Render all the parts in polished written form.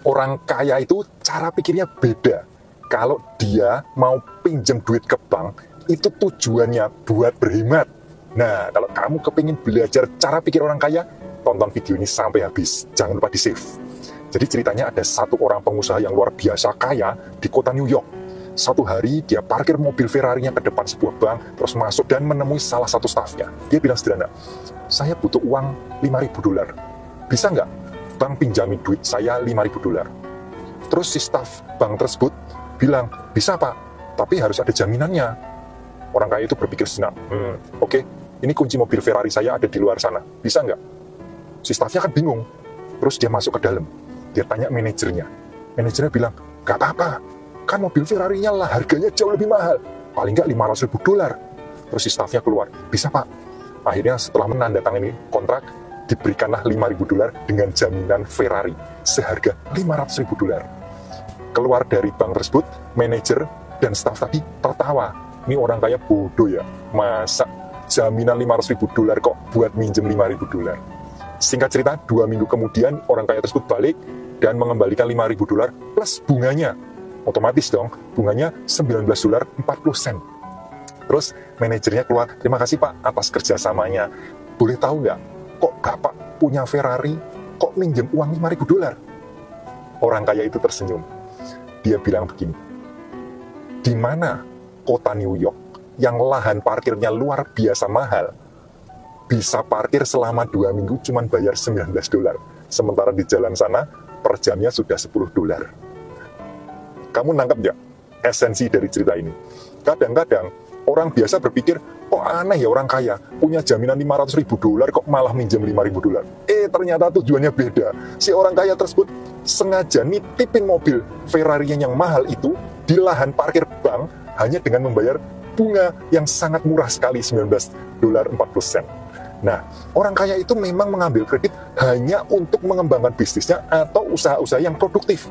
Orang kaya itu cara pikirnya beda. Kalau dia mau pinjam duit ke bank, itu tujuannya buat berhemat. Nah, kalau kamu kepingin belajar cara pikir orang kaya, tonton video ini sampai habis. Jangan lupa di-save. Jadi ceritanya ada satu orang pengusaha yang luar biasa kaya di kota New York. Satu hari dia parkir mobil Ferrari-nya ke depan sebuah bank, terus masuk dan menemui salah satu stafnya. Dia bilang sederhana, saya butuh uang $5.000. Bisa nggak bank pinjami duit saya $5.000? Terus si staf bank tersebut bilang, bisa pak, tapi harus ada jaminannya. Orang kaya itu berpikir sejenak, oke, ini kunci mobil Ferrari saya ada di luar sana, bisa nggak? Si stafnya kan bingung. Terus dia masuk ke dalam, dia tanya manajernya. Manajernya bilang, gak apa-apa, kan mobil Ferrari-nya lah harganya jauh lebih mahal, paling nggak $500.000. Terus si stafnya keluar, bisa pak. Akhirnya setelah menandatangani kontrak, diberikanlah $5.000 dengan jaminan Ferrari seharga $500.000. Keluar dari bank tersebut, manajer dan staf tadi tertawa. Ini orang kaya bodoh ya, masa jaminan $500.000 kok buat minjem $5.000. Singkat cerita, 2 minggu kemudian orang kaya tersebut balik dan mengembalikan $5.000 plus bunganya. Otomatis dong, bunganya $19.40. Terus manajernya keluar, terima kasih pak atas kerjasamanya. Boleh tahu nggak, kok bapak punya Ferrari, kok minjem uang $5.000? Orang kaya itu tersenyum. Dia bilang begini, di mana kota New York yang lahan parkirnya luar biasa mahal, bisa parkir selama 2 minggu cuman bayar $19. Sementara di jalan sana, per jamnya sudah $10. Kamu nangkep nggak esensi dari cerita ini? Kadang-kadang orang biasa berpikir, kok aneh ya orang kaya, punya jaminan $500.000 kok malah minjem $5.000. Ternyata tujuannya beda. Si orang kaya tersebut sengaja nitipin mobil Ferrari-nya yang mahal itu di lahan parkir bank hanya dengan membayar bunga yang sangat murah sekali, $19.40. Nah, orang kaya itu memang mengambil kredit hanya untuk mengembangkan bisnisnya atau usaha-usaha yang produktif.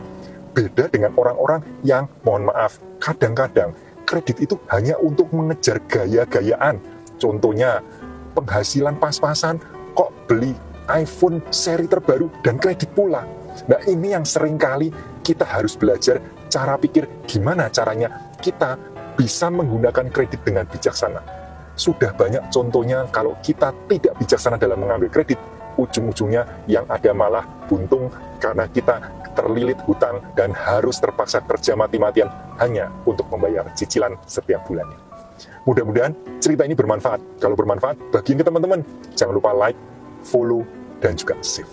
Beda dengan orang-orang yang, mohon maaf, kadang-kadang kredit itu hanya untuk mengejar gaya-gayaan. Contohnya, penghasilan pas-pasan, kok beli iPhone seri terbaru dan kredit pula. Nah, ini yang seringkali kita harus belajar cara pikir gimana caranya kita bisa menggunakan kredit dengan bijaksana. Sudah banyak contohnya kalau kita tidak bijaksana dalam mengambil kredit, ujung-ujungnya yang ada malah buntung karena kita terlilit hutang dan harus terpaksa kerja mati-matian hanya untuk membayar cicilan setiap bulannya. Mudah-mudahan cerita ini bermanfaat. Kalau bermanfaat, bagiin ke teman-teman. Jangan lupa like, follow, dan juga save.